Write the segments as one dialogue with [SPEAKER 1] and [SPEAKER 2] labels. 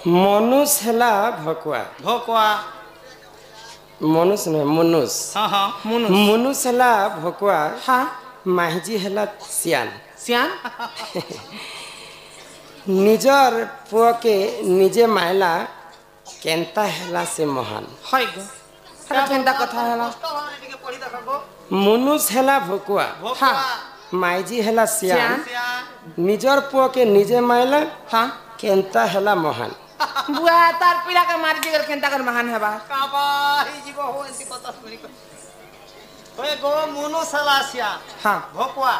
[SPEAKER 1] मनुष्य हेला भकुआ
[SPEAKER 2] भकुआ
[SPEAKER 1] मनुष्य नहीं मनुष्य
[SPEAKER 2] हाँ हाँ
[SPEAKER 1] मनुष्य हेला भकुआ
[SPEAKER 2] हाँ
[SPEAKER 1] माहिजी हेला सियान
[SPEAKER 2] सियान
[SPEAKER 1] निजर पुआ के निजे मायला केंता हेला से महान
[SPEAKER 2] हाय गो हरा केंता कथा हैला
[SPEAKER 1] मनुष्य हेला भकुआ
[SPEAKER 2] हाँ
[SPEAKER 1] माइजी हेला सियान निजर पुआ के निजे मायला
[SPEAKER 2] हाँ
[SPEAKER 1] केंता हेला महान
[SPEAKER 2] बुआ तार पिला के मारी दिगर केंता कर महान है बा
[SPEAKER 3] काबा ही जीव हो एंती पता सुनी को ओए गो मनुष्य हेला सियान
[SPEAKER 2] हाँ
[SPEAKER 3] भकुआ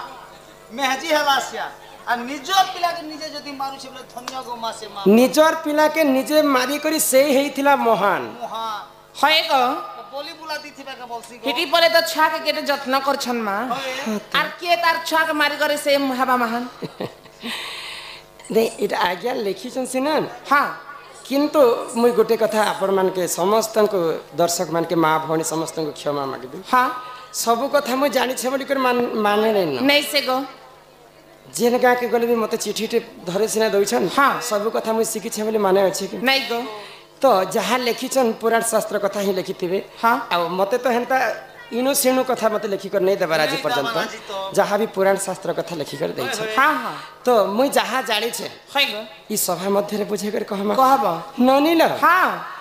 [SPEAKER 3] मेहजी हेला सियान आ निजर पिला के निजे जदी मारू छे बोले धन्य गो मा से मा
[SPEAKER 1] निजर पिला के निजे मारी करी से हेइथिला महान
[SPEAKER 3] मुहा
[SPEAKER 2] हाय गो
[SPEAKER 3] बोली बुला दी थिबा के बोलसी गो
[SPEAKER 2] हिटी परे तो छा के केटे जत्न करछन मा आर के तार छा के मारी करे से हबा महान
[SPEAKER 1] दे इटा आज्ञा लिखिछन सिनान
[SPEAKER 2] हाँ
[SPEAKER 1] किंतु मुई गोटे कथा आपण मान के समस्त को दर्शक मान के माँ भौणी समस्त को क्षमा मागिबी
[SPEAKER 2] हाँ
[SPEAKER 1] सब कथा मुई जानि छे बोली कर माने
[SPEAKER 2] नहीं से गो
[SPEAKER 1] जेन गाँ के गले भी मते चिठी टे धरे सिना दउछन
[SPEAKER 2] हाँ
[SPEAKER 1] सब कथा मुई सिखि छे बोली माने अछि कि
[SPEAKER 2] नहीं गो
[SPEAKER 1] तो जहाँ लिखिछन पुराण शास्त्र कथा ही लिखिथिबे
[SPEAKER 2] हाँ
[SPEAKER 1] आ मते तो हेनता इनो सेणु कथा मते लिखि कर नहीं देबार आज पर्यंत जहाँ भी पुराण शास्त्र कथा लिखि कर दै छे
[SPEAKER 2] हाँ हाँ
[SPEAKER 1] तो मुई जहाँ जानि छे
[SPEAKER 2] हाय गो
[SPEAKER 1] ई सभा मध्य रे बुझे कर कहमा
[SPEAKER 2] कहब
[SPEAKER 1] ननिल
[SPEAKER 2] हाँ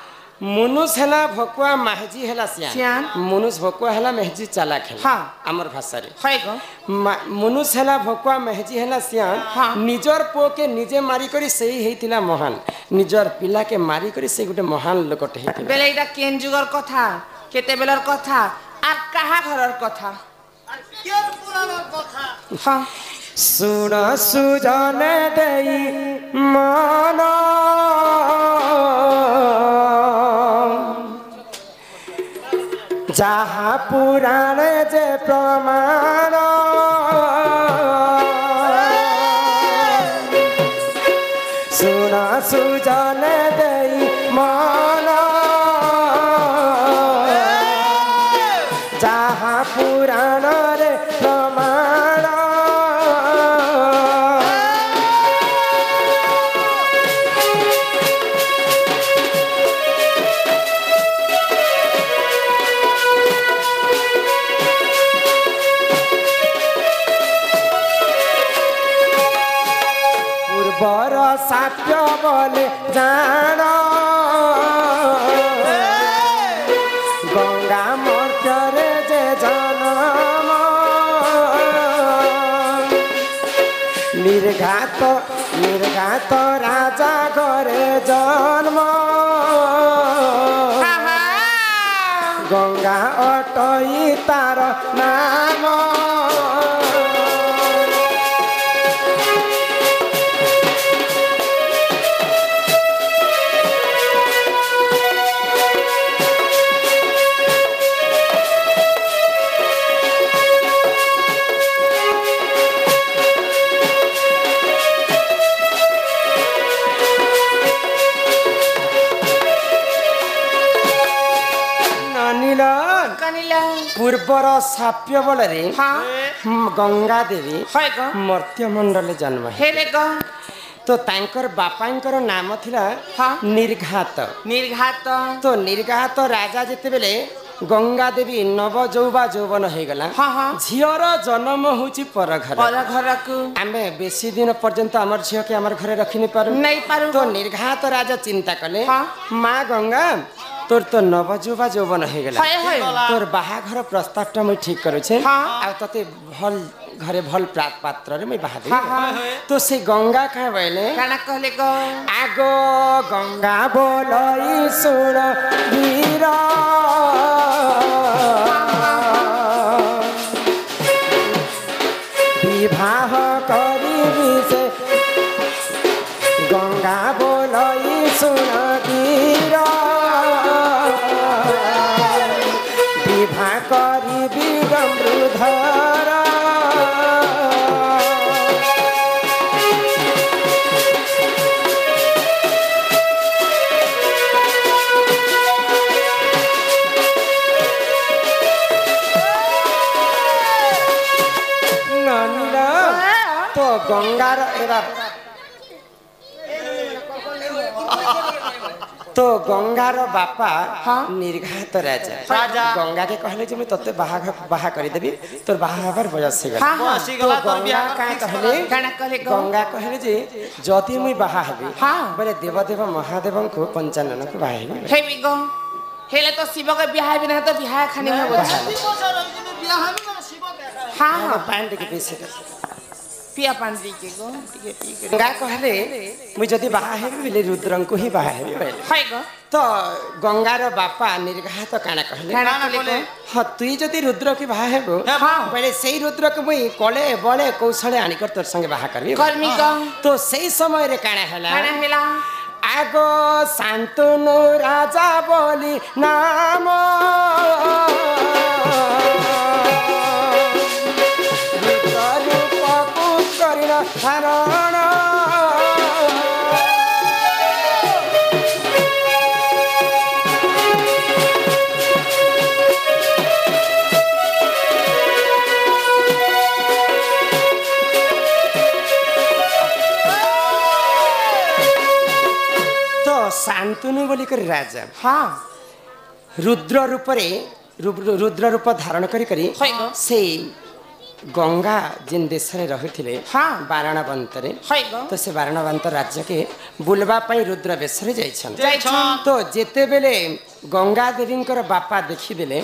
[SPEAKER 1] मनुष्य हेला भकुआ माहजी हेला सियान
[SPEAKER 2] सियान
[SPEAKER 1] मनुष्य भकुआ हेला मेहजी चालाक हेला
[SPEAKER 2] हाँ
[SPEAKER 1] हमर भाषा रे
[SPEAKER 2] हाय गो
[SPEAKER 1] मनुष्य हेला भकुआ मेहजी हेला सियान
[SPEAKER 2] हाँ
[SPEAKER 1] निजर पो के निजे मारी करी सेही हेतिला महान निजर पिला के मारी करी से गुटे महान लोकटे हेतिला
[SPEAKER 2] बेले इटा केन जुगर कथा केते बेलर कथा आर कहा घरर कथा
[SPEAKER 3] आ केर पुराणर कथा
[SPEAKER 2] हाँ
[SPEAKER 1] सुन सुजन देई मन जहाँ पुराण जे प्रमाण सुन सुजन देई मन जहाँ पुराण रे प्रमाण पूर्वर साप्य बोले जान गंगा मर्त्यरे जे जन्म निर्घात राजा घरे जन्म गंगा अटई तार नाम पूर्वर साप्य बलरे गंगा देवी मर्त्य मंडल जन्म तो तांकर बापांकर नाम थिला निर्घात
[SPEAKER 2] निर्घात
[SPEAKER 1] तो निर्घात राजा जेते बेले गंगा देवी नव जौबा जौवन हो गला झीर जन्म होची पर घर
[SPEAKER 2] को
[SPEAKER 1] आमे बेसी दिन पर्यंत हमर झियो के हमर घरे रखि नहीं पारू तो निर्घात राजा चिंता कले माँ गंगा तोर तो नवजुवा जौवन हो गला तोर बाहाघर प्रस्ताव टा मैं ठीक करू छे आ तते भल घरे भल पात्र रे मैं बाहा दे तो से गंगा का बोले
[SPEAKER 2] काना कहले गो
[SPEAKER 1] आगो गंगा बोलई सुन वीर विवाह करी से गंगा बोलई सुन वीर विवाह करी गंधर गंगार तो गंगार बापा निर्घात राजा गंगा के कहले जे मैं तते बाहा कर देबी तोर बाहा हबार बयस से गला तो गंगा का कहले गंगा कहले जे जति मुई बाहा हेबी बोले देवदेव महादेव को पंचानन को बाहा हेबी
[SPEAKER 2] हेबी गो हेले तो शिव के बियाह बिना तो बियाह खाने में बोझा हां
[SPEAKER 1] पैंट के पीछे
[SPEAKER 2] पिया पांडी के गो
[SPEAKER 1] गंगा कहले मुई जति बाहा हेबी बोले रुद्रन को ही बाहा हेबी बोले
[SPEAKER 2] हाय गो
[SPEAKER 1] तो गंगार बापा निर्घात काना कहले हाँ तुई जदि रुद्र की बाहा हेबो बोले सेई रुद्र के मुई कले बले कौशले आनिकर तोर संगे बाहा करबी
[SPEAKER 2] करमी गो
[SPEAKER 1] तो सेई समय रे काना हेला आगो शांतनु राजा बोली नाम हरण तो शांतनु बोली कर राजा रुद्र रूप धारण करी से गंगा जिन देश रे रहुथिले बाराणवंत रे तो से बाराणवंत राज्य के बुलवा पई रुद्र बेश रे जाइछन तो जेते बेले गंगा देवी बापा देखी देले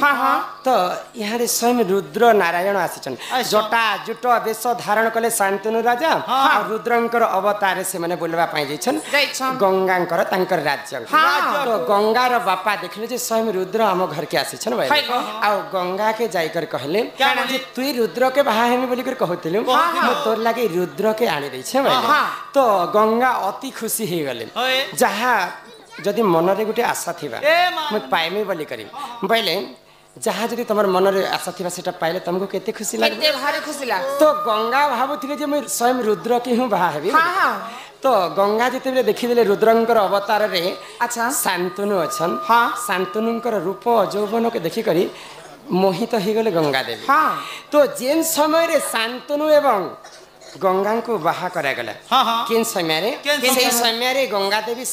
[SPEAKER 1] तो यहाँ स्वयं रुद्र नारायण आसीचन जटा जुट बेश धारण कले शांतनु राजा और रुद्रंकर अवतार से माने बुलवा पई जाइछन गंगांकर तांकर राज्य तो गंगार बापा देखले जे स्वयं रुद्र हम घर के आसीछन भाई आ गंगा के जाइकर कहले जे तुई रुद्र के बाहा हेमी बोली कर कहतिलु म तोर लागे रुद्र के आनी दै छे भाई तो गंगा अति खुशी हे गले जहा जदि मन रे गुटे आशा थिबा म पाइमी बोली करी बोले जहा जदि तमर मन रे आशा थिबा सेटा पाइले तुमको केते खुशी लागे
[SPEAKER 2] केते भारी खुशी लाग
[SPEAKER 1] तो गंगा भाबुथिले जे म स्वयं रुद्र के हूं बाहा हेबी तो गंगा जेते बेले देखि देले रुद्रंकर अवतार रे अच्छा शांतनु अछन शांतनुंकर रूप यौवन के देखि करी मोहित हो गले गंगा देवी तो जेन समय रे शांतनु एवं गंगा को बाहा करा गला केन समय रे गंगा देवी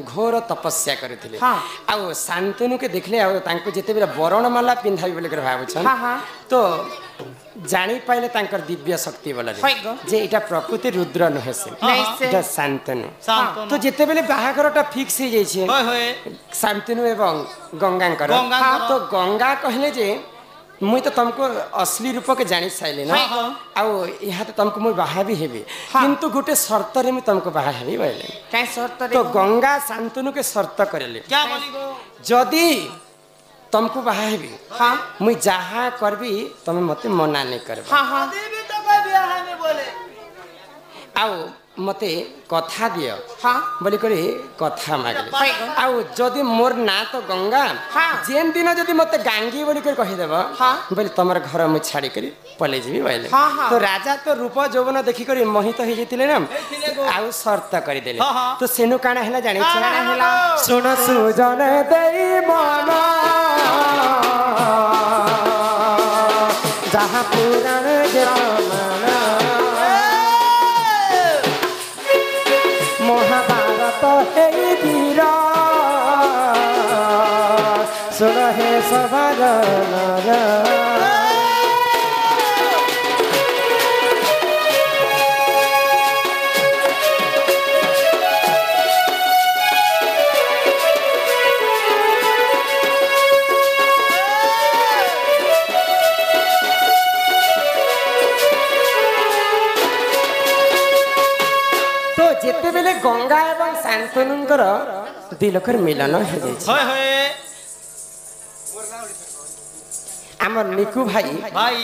[SPEAKER 1] घोर तपस्या करथिले आ शांतनु के देखले आ तांको जेते बेला वरणमाला पिंधाबी बोले कर भाबुछन तो जानी पाइले तांकर दिव्य शक्ति बोले जे एटा प्रकृति रुद्र नहे से एटा शांतनु तो जेते बेले बाहाघरटा फिक्स हे जाय छे शांतनु एवं गंगांकर तो गंगा कहले जे मुई तो तुमको असली रूप के जानी साइले ना आउ यहाँ तो तुमको मुई बाहा भी हेबी किंतु गोटे शर्त रे मैं तुमको बाहा हेबी बोले
[SPEAKER 2] काय शर्त रे
[SPEAKER 1] तो गंगा शांतनु के शर्त करले क्या बोली गो जदी तुमको बाहा हेबी मुई जहा करबी तुम मते मना नहीं करबा
[SPEAKER 3] देवी तो कोई बियाह में बोले
[SPEAKER 1] आउ मते कथा दियो बोली करी कथा मागले आउ जदि मोर ना तो गंगा जेन दिन जदि मते गांगी बोली कर कहि देबो बोली तमर घर मु छाड़ी करी पले जीवी बोले तो राजा तो रूप यौवन देखि करी मोहित हो जतिले ना आउ शर्त करी देले तो सेनु काना हैला जानि छेना सुन सुजन देई मन जहाँ पुराण जमाना महाभारत हे वीर सुन हे सवार जेते बेले गंगा एवं शांतनुंकर दिलकर मिलन हो जाय छै आमर निकु भाई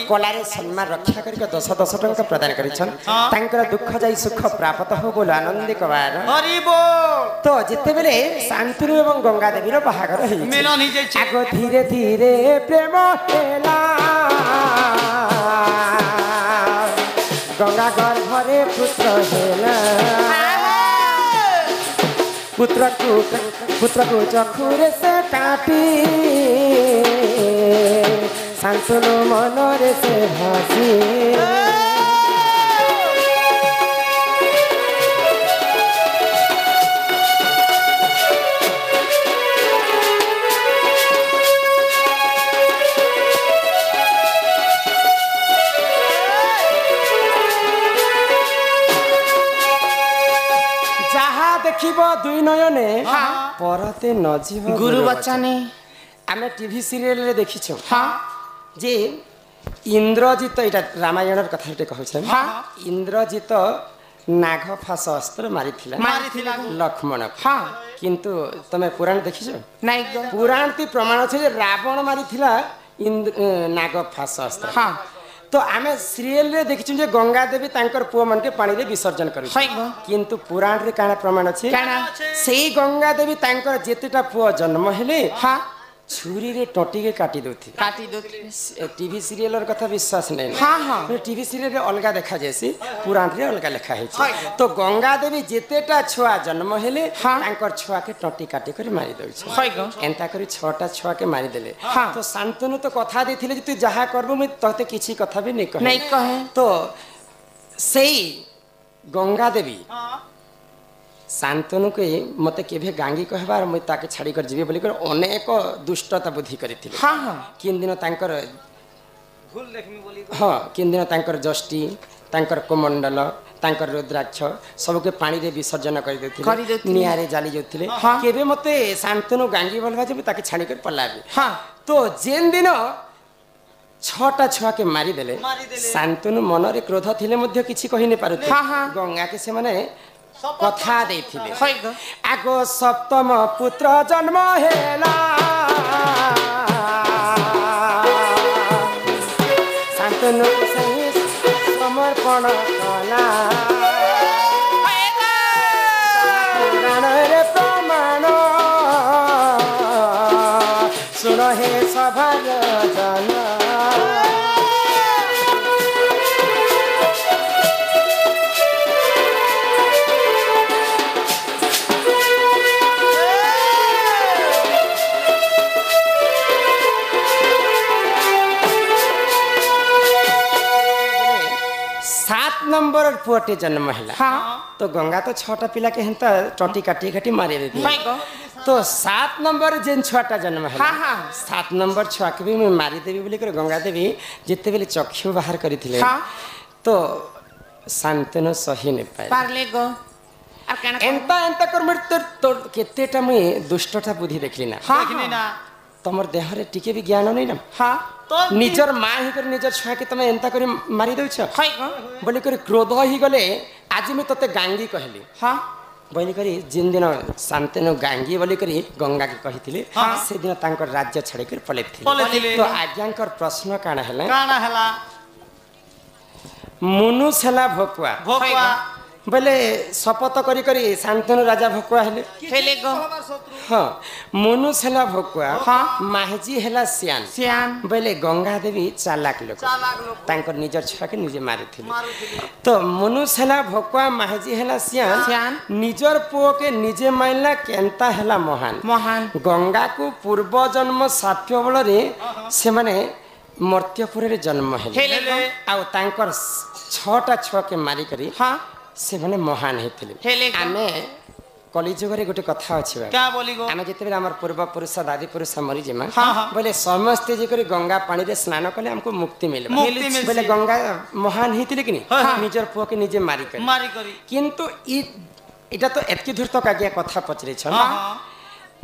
[SPEAKER 1] कलारे सम्मान रक्षा करके 10 टंका प्रदान करिछन तांकर दुख जाई सुख प्राप्त हो बोल आनंद कबार हरि बोल तो जेते बेले शांतनु एवं गंगा देवीर बाहागर हे मिलन ही जाय छै आगो धीरे धीरे प्रेम हेला गंगा गर्भरे पुत्र हेला पुत्र को चखुरे से काटी शांतनु मनरे से भासी देखिब दुई नयने परते न जीव
[SPEAKER 2] गुरु बचने
[SPEAKER 1] आमे टीवी सीरियल रे देखिछु
[SPEAKER 2] हाँ
[SPEAKER 1] जे इंद्रजित एटा रामायणर कथा एटा कहछ इंद्रजित नाग फास अस्त्र मारिथिला लक्ष्मण
[SPEAKER 2] हाँ
[SPEAKER 1] किंतु तमे पुराण देखिছো
[SPEAKER 2] नहीं गो
[SPEAKER 1] पुराण ती प्रमाण छे जे रावण मारिथिला नाग फास अस्त्र
[SPEAKER 2] हाँ
[SPEAKER 1] तो आमे सीरियल रे देखिछु जे गंगा देवी तांकर पुओ मन के पानी रे विसर्जन करू
[SPEAKER 2] हाय गो
[SPEAKER 1] किंतु पुराण रे काना प्रमाण अछि
[SPEAKER 2] काना
[SPEAKER 1] सेही गंगा देवी तांकर जेतेटा पुओ जन्म हेले
[SPEAKER 2] हाँ
[SPEAKER 1] छुरी रे टटी के काटी दोथि
[SPEAKER 2] काटी दो
[SPEAKER 1] टीवी सीरियल कथा विश्वास नहीं
[SPEAKER 2] हाँ हाँ
[SPEAKER 1] टीवी सीरियल रे अलगा देखा जैसी पुराण रे अलगा लिखा है तो गंगा देवी जेतेटा छुआ जन्म हेले तांकर छुआ के टटी काटी कर मारी दउ छ
[SPEAKER 2] हाय गो
[SPEAKER 1] एंता करी छटा छुआ के मारी देले
[SPEAKER 2] हाँ।
[SPEAKER 1] तो शांतनु तो कथा देथिले जे तू जहा करबो मैं तते किछि कथा भी नहीं कहे
[SPEAKER 2] नहीं कहे
[SPEAKER 1] तो सेही गंगा देवी शांतनु के मते केभे गांगी कहबार मैं ताके छाड़ी कर जीवे बोली कर अनेक दुष्टता बुद्धि करिथिले
[SPEAKER 2] हाँ हाँ
[SPEAKER 1] किन दिन तांकर
[SPEAKER 3] भूल देखमी बोली
[SPEAKER 1] हाँ किन दिन तांकर जष्टि तांकर कोमंडल तांकर रुद्राक्ष सबके पानी रे विसर्जन कर देथिले नियारे जाली जोथिले केबे मते शांतनु गांगी बोलबा जे ताके छाड़ी कर पलाबे
[SPEAKER 2] हाँ
[SPEAKER 1] तो जेन दिन छटा छुआ के मारी देले शांतनु मन रे क्रोध थिले मध्ये किछि कहि नै पारुथे
[SPEAKER 2] हाँ हाँ
[SPEAKER 1] गंगा के से माने कथा देथिले
[SPEAKER 2] हाय गो
[SPEAKER 1] आगो सप्तम पुत्र जन्म हेला शांतनु सही समर्पण कला पुराण रे प्रमाण सुन हे सभार जन नंबर पुअटे जन्म है तो गंगा तो छटा पिला के हेंता टटी काटी काटी मारे दे तो 7 नंबर जेन छटा जन्म है 7 नंबर छुआ के भी मैं मारी देवी बोली कर गंगा देवी जिते बेले चक्षु बाहर करिथिले तो शांतनु सही नहीं पाए
[SPEAKER 2] पारले गो
[SPEAKER 1] एंता एंता कर मर तो केतेटा मैं दुष्टता बुद्धि देखली ना
[SPEAKER 3] देखनी ना
[SPEAKER 1] तमर देह रे टिके भी ज्ञान नहीं ना
[SPEAKER 2] हाँ
[SPEAKER 1] तो निजर माँ ही कर निजर छुआ के तमे एंता करी मारी दउछ बोली कर क्रोध ही गले आज मैं तते गांगी कहली
[SPEAKER 2] हाँ
[SPEAKER 1] बोली करी जिन दिन शांतनु गांगी बोली करी गंगा के कहिथिले से दिन तांकर राज्य छाड़ी कर पलेथिले तो आज्ञांकर प्रश्न काना हला मुनुस हला भोकुआ बोले शपथ करी करी शांतनु राजा भोकुआ हेले
[SPEAKER 2] गो
[SPEAKER 1] हाँ मुनुस हला भोकुआ माहजी हला सियान बोले गंगा देवी चालाक लोक तांकर निजर छुआ के निजे मारिथिले तो मुनुस हला भोकुआ माहजी हला सियान निजर पुओ के निजे माइला केंता हला महान गंगा को पूर्व जन्म साप्य बल रे से माने मर्त्यपुर रे जन्म हेले आ तांकर 6टा छुआ के मारी करी से माने महान हेथिले आमे कलिजुग रे गोटे कथा अछि बा
[SPEAKER 3] क्या बोली गो
[SPEAKER 1] आमे जते बेला हमर पूर्व पुरुष दादी पुरुष मरि जेमा बोले समस्त जे करी गंगा पानी रे स्नान कले हमको मुक्ति मिले बोले गंगा महान हेथिले कि निजर पुओ के निजे मारी करी किंतु इटा तो एतकी दूर तक आगे कथा पचरे छ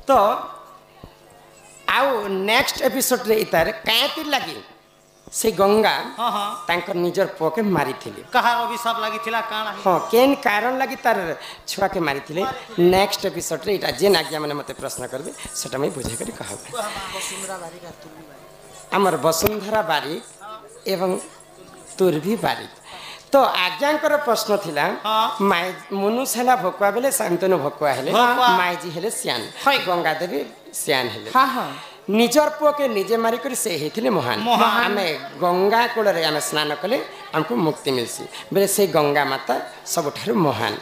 [SPEAKER 1] तो आउ नेक्स्ट एपिसोड रे इतार कायतिर लागि से गंगा तांकर निजर पुओ के मारी थिले
[SPEAKER 3] कहार अभिशाप लागि थिला काना
[SPEAKER 1] हां केन कारण लागि तार छुआ के मारी थिले नेक्स्ट एपिसोड रे इटा जेन आज्ञा माने मते प्रश्न करबे सेटा मैं बुझे करी कहबे हमर वसुंधरा बारिक एवं तुरभी बारिक तो आज्ञांकर प्रश्न थिला माय मुनुस हला भोकुआ बेले शांतनु भोकुआ हेले मायजी हेले सियान गंगा देवी सियान हेले निजर पुओ के निजे मारी कर से हेथिले महान आमे गंगा कोल रे आमे स्नान कले हमको मुक्ति मिलसी बेले से गंगा माता सबठारु महान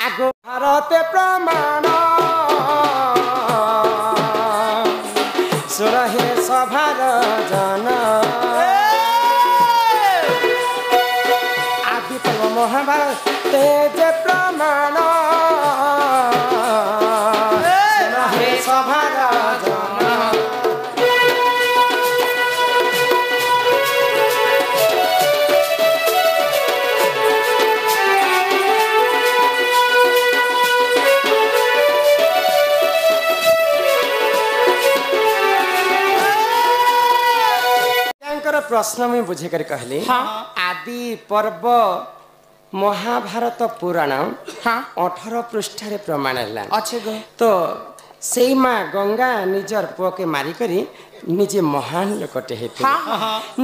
[SPEAKER 1] आगो भारत प्रमाण सुरहे सभार जन आदि पर्व महाभारत तेज प्रमाण सुरहे सभार जन प्रश्न में बुझे कर कहली आदि पर्व महाभारत पुराण 18 पृष्ठ रे प्रमाण है
[SPEAKER 2] अच्छे गो
[SPEAKER 1] तो से माँ गंगा निजर पुओ के मारी करी निजे महान लोकटे हेतु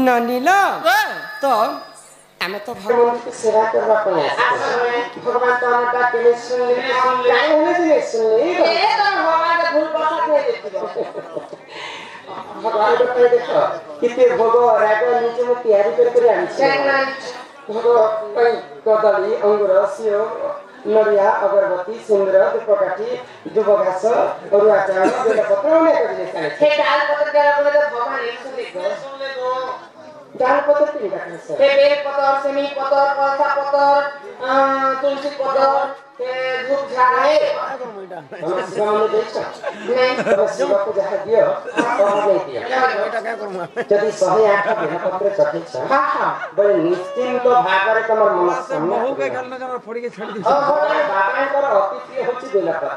[SPEAKER 1] ननील तो आमे तो भगवान की सेवा करबा पड़े भगवान तो हमका केले सुन ले काहे होने से सुन ले ए तो भगवान के भूल बसा दे भगवान को कह देखो कितने भोग राग नीचे में तैयारी कर आनी भोग कई कदली अंगूर सेव नड़िया अगरबत्ती सिंदूर धूपकाठी दुबघास अरुआ चावल बेलपत्र अनेक जिनिस आने हे डाल पत्र देला बोले तो भगवान एक सुन ले गो डाल पत्र तीन रखने से हे बेल पत्र सेमी पत्र कलसा पत्र तुलसी पत्र के धूप झाड़े हम सामने देखो नहीं तो शिवा को जहाँ दियो तो नहीं दियो यदि 108 बेलपत्र चखे छ बड़े निश्चिंत भागरे तमर मन सामने हो के घर में जमर फोड़ी के छड़ दी बाबा कर अति प्रिय होची बेलपत्र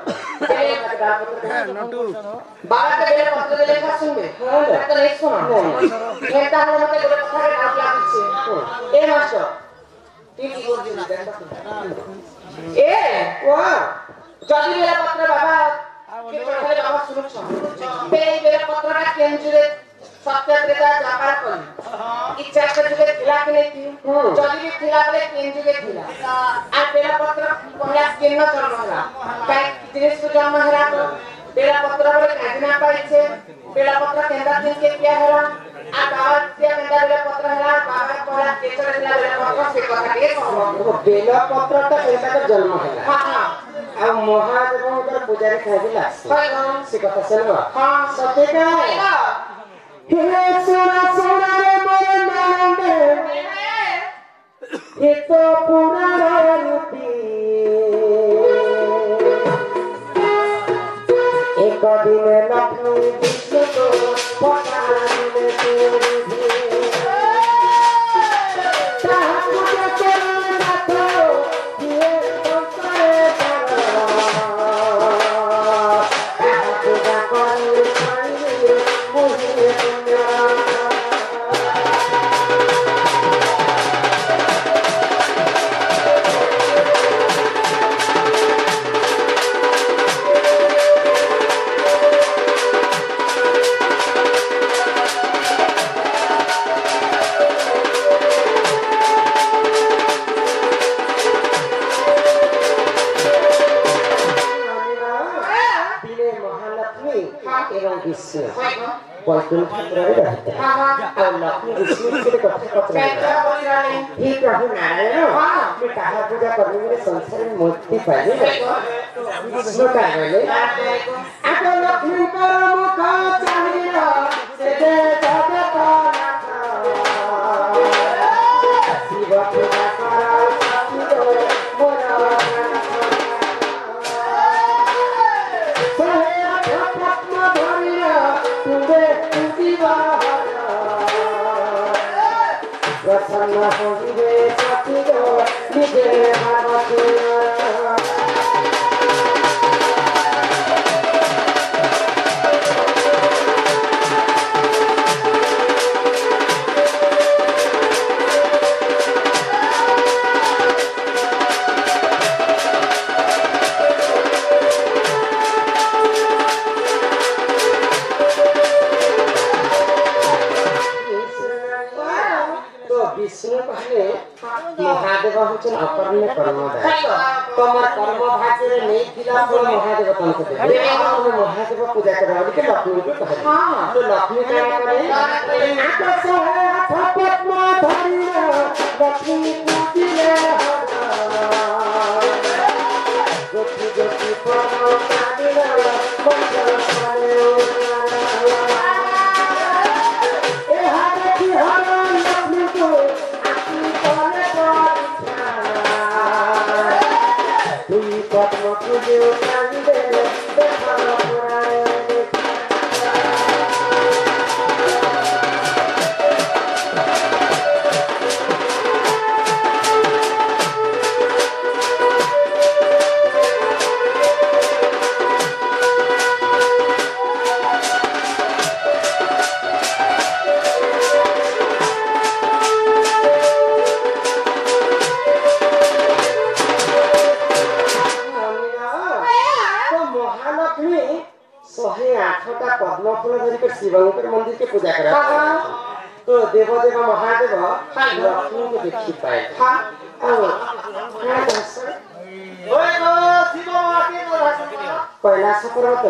[SPEAKER 1] डाल पत्र नटू बाबा के बेलपत्र देले का सुनबे तो नहीं सुनो एता हम मते गोटे कथा के डाउट लागुछे ए मास्टर ठीक बोल दिना ए वाह जदी बेलपत्र बाबा के पढ़ले बाबा सुनु छ बेलपत्र का केंजुरे सत्यत्रेता व्यापार करी इच्छा से जुगे खिला के नहीं थी जदी भी खिला बले केंजुगे खिला आ बेलपत्र पहला केन जन्म होला काई जिनिस को जन्म होला तो बेलपत्र बले काजना पाइछे बेलपत्र केंदा दिन के क्या होला आ बाबा से केंदा बेलपत्र होला बाबा पहला केचर दिला बेलपत्र से कथा के कहबो बेलपत्र तो केंदा का जन्म होला हां आ महादेवंकर पूजारी खाइला से कथा सेलवा हां सत्य का हे सोना सोना रे मोरे नांदे हे तो पुराना रूपी एक दिन लखनऊ विश्व को पकाने में तू Walpun Putra रहते हैं और लक्ष्मी विष्णु के कथा पत्र ही प्रभु नारायण मैं कहा पूजा करने में संसार में मुक्ति पाए विष्णु का बोले आको लक्ष्मी को मुख चाहिए से दे जगत शिव पूजा करा शिव मोरा प्रसन्न होइबे सती गो निजे भागवती महादेव होचन अपरने कर्मदाय तमर कर्म भाग्य रे नहीं थिला तो महादेव तंत्र दे महादेव पूजा करबा के लक्ष्मी को कहे तो लक्ष्मी का करे आकाश है पद्म धरि लक्ष्मी पूजिले गोपी गोपी पद्म कादिला मंगल करे ए हारे की हर लक्ष्मी को पद्म पूजे कांदे देखा पुराणे पद्म फूल धरिकर शिवंकर मंदिर के पूजा करा तो देवदेव महादेव लक्ष्मी को देखी पाए
[SPEAKER 3] ओए गो शिव माके
[SPEAKER 1] कैलाश पर्वत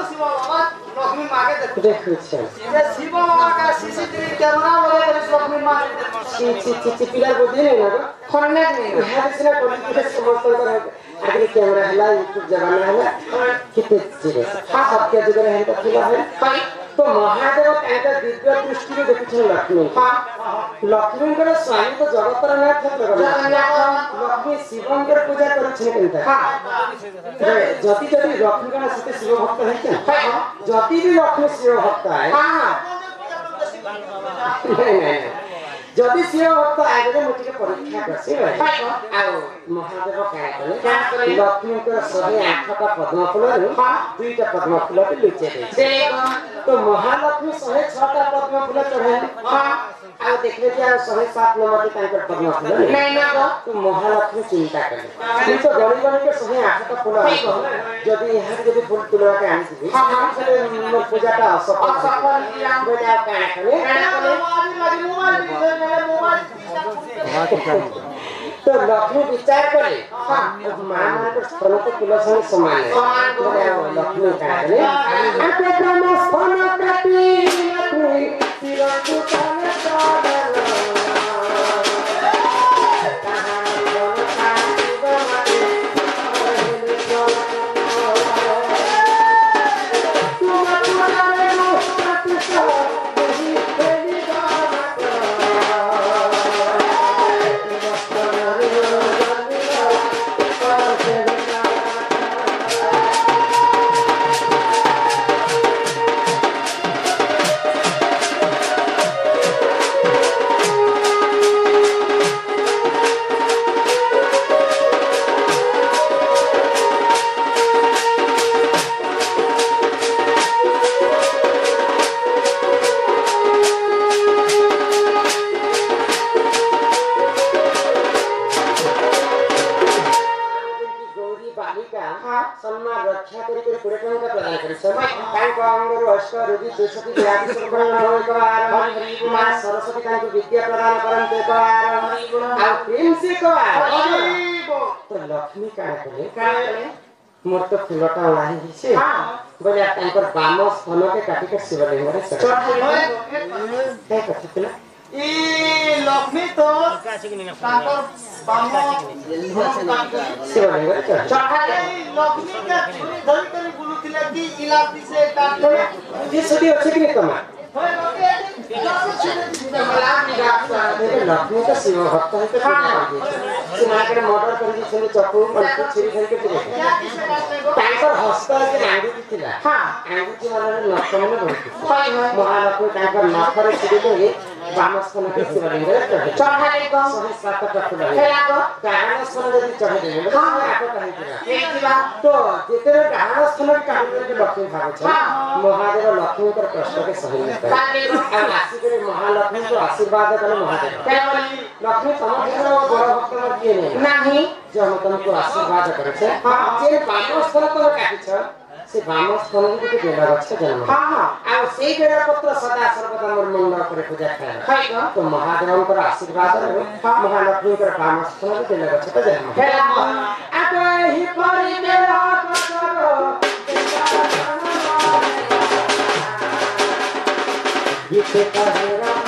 [SPEAKER 3] शिव बाबा लक्ष्मी माके
[SPEAKER 1] देखु छे
[SPEAKER 3] ये शिव बाबा का सीसीटीवी कैमरा लगे लक्ष्मी माके
[SPEAKER 1] ची पिला बुद्धि नहीं ना
[SPEAKER 2] खरने नहीं
[SPEAKER 1] यहाँ से ना कोई समस्त कर आगे कैमरा है यूट्यूब जमाना है कितने चीजें सब क्या जगह है तो फिल्म है तो महादेव का दिव्य दृष्टि में देखिए लक्ष्मी लक्ष्मी का स्वामी तो जगतर नाथ लक्ष्मी शिवंकर पूजा करछे केनता जति जति लक्ष्मी का सते शिव भक्त है क्या जति भी लक्ष्मी शिव भक्त है नहीं जदि शिव भक्त आगे मुझे परीक्षा करसे आउ महादेव क्या करे लक्ष्मी को 108टा पद्म फूल दुईटा पद्म फूल के लुचे दे तो महालक्ष्मी 106टा पद्म फूल चढ़े आउ देखले कि 107 नंबर के तांकर पद्म फूल नहीं ना तो महालक्ष्मी चिंता करे तो गणी गणी के 108टा फूल जदि यहाँ जदि फूल तुलवा के आनी थी हां पूजाटा असफल बोला का तो लक्ष्मी विचार करे मां को स्तन को तुला संग समान है लक्ष्मी का करे आपे ब्रह्म स्तन काटी लक्ष्मी तिरंगु काले सादर सम्मान रक्षा करी करे पुरे टंका प्रदान करी समय तांको अंगरु अष्ट रुधि दुष्टि व्याधि संपूर्ण होइकार मां सरस्वती तांको विद्या प्रदान करन्ते कार आ प्रेम से कार तो लक्ष्मी का करे मोर तो फुलटा लाही दिसे बोले तांकर बाम स्तन के काटी के शिवलिंग रे चढ़ाई कथिला
[SPEAKER 3] ई लक्ष्मी तो तांकर बाम
[SPEAKER 1] शिवलिंग रे
[SPEAKER 3] चढ़ाई लक्ष्मी का छुरी धरि करी बुलुथिले कि इलापी से काट
[SPEAKER 1] जे सदी अछि कि तमा
[SPEAKER 3] होय
[SPEAKER 1] लक्ष्मी का शिव भक्त है तो सिनाकर मर्डर कर दी छले चक्कू पलटी छुरी धरि के दिले तांकर हस्त के आंगुठी थिला आंगुठी वाला नखम में बंधी महालक्ष्मी तांकर नखरे छुरी के बामस्कन के शिवलिंग रे चढ़ाई को 107टा फूल हेलाको गाहनस्कन जदी चढ़े देले आको कहि दिला तो जेते गाहनस्कन के काहे के लक्ष्मी भाग छ महादेव लक्ष्मी कर कष्ट के सही करे आसी करे महालक्ष्मी को आशीर्वाद करे महादेव लक्ष्मी समझ बड़ भक्त मत किए नहीं जो हम तुमको आशीर्वाद करे छे जे बामस्कन को काटी छ से बामस कोन के देला रक्षा जन्म आ से बेरा पत्र सदा सर्वदा मोर मंडल करे पूजा खाए तो महादेव कर आशीर्वाद महालक्ष्मी कर बामस कोन के देला रक्षा जन्म आ ही परि मेरा करो ये का